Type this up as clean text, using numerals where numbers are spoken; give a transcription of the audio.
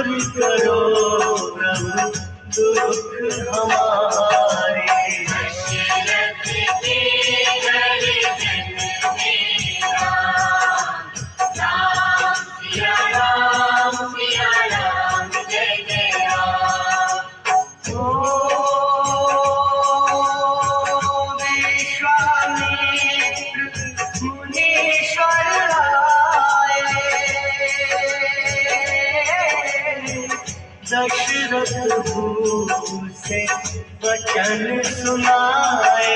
दूर करो प्रभु दुख हमारे। दशरथ के घर जन्मे राम, सिया राम जय जय राम। ओ विश्वामित्र मुनीश्वर आए, दशरथ भूप से वचन सुनाए।